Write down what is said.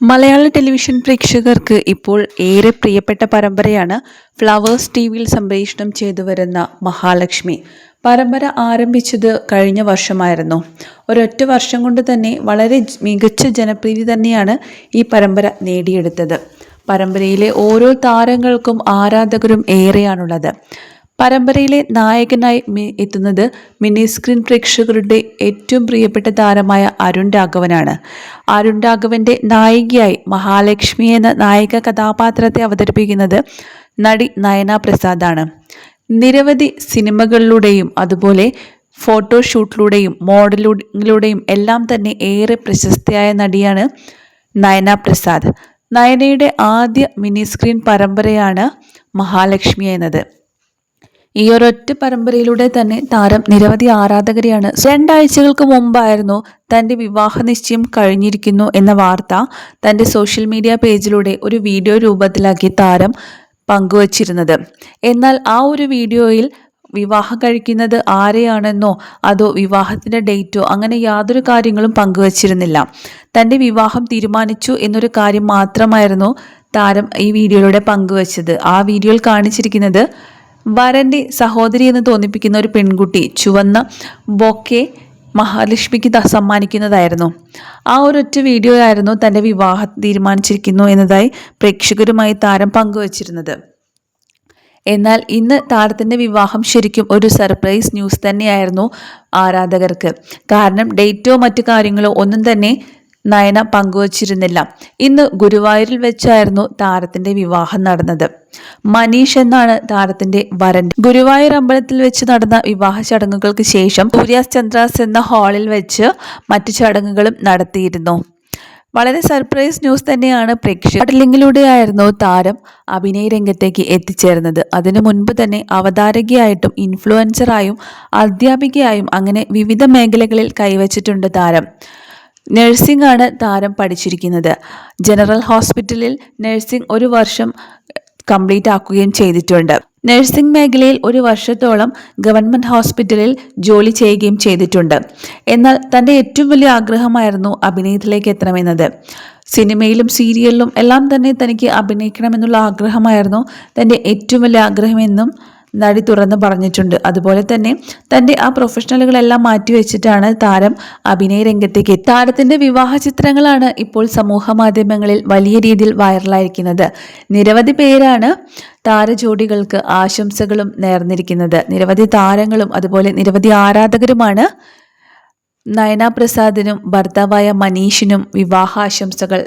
മലയാള television പ്രേക്ഷകർക്ക് ഇപ്പോൾ ഏറെ പ്രിയപ്പെട്ട പരമ്പരയാണ് ഫ്ലവേഴ്സ് ടിവിയിൽ സംപ്രേഷണം ചെയ്തു വരുന്ന മഹാലക്ഷ്മി. പരമ്പര ആരംഭിച്ചത് കഴിഞ്ഞ വർഷമായിരുന്നു. ഒരൊറ്റ വർഷം കൊണ്ട് തന്നെ വളരെ മികച്ച ജനപ്രീതി തന്നെയാണ് ഈ പരമ്പര നേടിയെടുത്തത്. പരമ്പരയിലെ ഓരോ താരങ്ങൾക്കും ആരാധകരും ഏറെയാണുള്ളത്. പരമ്പരയിലെ നായകനായി എത്തുന്നത് മിനി സ്ക്രീൻ പ്രേക്ഷകരുടെ ഏറ്റവും പ്രിയപ്പെട്ട താരമായ അരുൺ രാഘവനാണ്. അരുൺ രാഘവന്റെ നായികയായി മഹാലക്ഷ്മി എന്ന നായിക കഥാപാത്രത്തെ അവതരിപ്പിക്കുന്നത് നടി നയന പ്രസാദാണ്. നിരവധി സിനിമകളിലൂടെയും അതുപോലെ ഫോട്ടോഷൂട്ടിലൂടെയും മോഡലിലൂടെയും എല്ലാം തന്നെ ഏറെ പ്രശസ്തയായ നടിയാണ് നയന പ്രസാദ്. നയനയുടെ ആദ്യ മിനി സ്ക്രീൻ പരമ്പരയാണ് മഹാലക്ഷ്മി എന്നത്. ഈ ഒരൊറ്റ പരമ്പരയിലൂടെ തന്നെ താരം നിരവധി ആരാധകരെയാണ്. 2 ആഴ്ചകൾക്ക് മുമ്പായിരുന്നു തൻ്റെ വിവാഹ നിശ്ചയം കഴിഞ്ഞിരിക്കുന്നു എന്ന വാർത്ത തൻ്റെ സോഷ്യൽ മീഡിയ പേജിലൂടെ ഒരു വീഡിയോ രൂപത്തിലാക്കി താരം പങ്കുവച്ചിരുന്നത്. എന്നാൽ ആ ഒരു വീഡിയോയിൽ വിവാഹം കഴിക്കുന്നത് ആരെയാണെന്നോ അതോ വിവാഹത്തിൻ്റെ ഡേറ്റോ അങ്ങനെ യാതൊരു കാര്യങ്ങളും പങ്കുവച്ചിരുന്നില്ല. തൻ്റെ വിവാഹം തീരുമാനിച്ചു എന്നൊരു കാര്യം മാത്രമായിരുന്നു താരം ഈ വീഡിയോയിലൂടെ പങ്കുവച്ചത്. ആ വീഡിയോയിൽ കാണിച്ചിരിക്കുന്നത് വരൻ്റെ സഹോദരി എന്ന് തോന്നിപ്പിക്കുന്ന ഒരു പെൺകുട്ടി ചുവന്ന ബൊക്കെ മഹാലക്ഷ്മിക്ക് സമ്മാനിക്കുന്നതായിരുന്നു. ആ ഒരൊറ്റ വീഡിയോ ആയിരുന്നു തൻ്റെ വിവാഹം തീരുമാനിച്ചിരിക്കുന്നു എന്നതായി പ്രേക്ഷകരുമായി താരം പങ്കുവച്ചിരുന്നത്. എന്നാൽ ഇന്ന് താരത്തിൻ്റെ വിവാഹം ശരിക്കും ഒരു സർപ്രൈസ് ന്യൂസ് തന്നെയായിരുന്നു ആരാധകർക്ക്. കാരണം ഡേറ്റോ മറ്റു കാര്യങ്ങളോ ഒന്നും തന്നെ നയന പങ്കുവച്ചിരുന്നില്ല. ഇന്ന് ഗുരുവായൂരിൽ വെച്ചായിരുന്നു താരത്തിന്റെ വിവാഹം നടന്നത്. മനീഷ് എന്നാണ് താരത്തിന്റെ വരൻ. ഗുരുവായൂർ അമ്പലത്തിൽ വെച്ച് നടന്ന വിവാഹ ചടങ്ങുകൾക്ക് ശേഷം സൂര്യാസ് ചന്ദ്രാസ് എന്ന ഹാളിൽ വെച്ച് മറ്റു ചടങ്ങുകളും നടത്തിയിരുന്നു. വളരെ സർപ്രൈസ് ന്യൂസ് തന്നെയാണ് പ്രേക്ഷകർ. മോഡലിംഗിലൂടെയായിരുന്നു താരം അഭിനയ രംഗത്തേക്ക് എത്തിച്ചേർന്നത്. അതിനു മുൻപ് തന്നെ അവതാരകയായിട്ടും ഇൻഫ്ലുവൻസറായും അധ്യാപികയായും അങ്ങനെ വിവിധ മേഖലകളിൽ കൈവച്ചിട്ടുണ്ട് താരം. നഴ്സിംഗ് ആണ് താരം പഠിച്ചിരിക്കുന്നത്. ജനറൽ ഹോസ്പിറ്റലിൽ നഴ്സിംഗ് 1 വർഷം കംപ്ലീറ്റ് ആക്കുകയും ചെയ്തിട്ടുണ്ട്. നഴ്സിംഗ് മേഖലയിൽ 1 വർഷത്തോളം ഗവൺമെൻറ് ഹോസ്പിറ്റലിൽ ജോലി ചെയ്യുകയും ചെയ്തിട്ടുണ്ട്. എന്നാൽ തൻ്റെ ഏറ്റവും വലിയ ആഗ്രഹമായിരുന്നു അഭിനയത്തിലേക്ക് എത്തണമെന്നത്. സിനിമയിലും സീരിയലിലും എല്ലാം തന്നെ തനിക്ക് അഭിനയിക്കണമെന്നുള്ള ആഗ്രഹമായിരുന്നു തൻ്റെ ഏറ്റവും വലിയ ആഗ്രഹമെന്നും നടി തുറന്ന് പറഞ്ഞിട്ടുണ്ട്. അതുപോലെ തന്നെ തൻ്റെ ആ പ്രൊഫഷണലുകളെല്ലാം മാറ്റിവെച്ചിട്ടാണ് താരം അഭിനയ രംഗത്തേക്ക്. താരത്തിൻ്റെ വിവാഹ ചിത്രങ്ങളാണ് ഇപ്പോൾ സമൂഹ മാധ്യമങ്ങളിൽ വലിയ രീതിയിൽ വൈറലായിരിക്കുന്നത്. നിരവധി പേരാണ് താരജോഡികൾക്ക് ആശംസകളും നേർന്നിരിക്കുന്നത്. നിരവധി താരങ്ങളും അതുപോലെ നിരവധി ആരാധകരുമാണ് നയന പ്രസാദിനും ഭർത്താവായ മനീഷിനും വിവാഹാശംസകൾ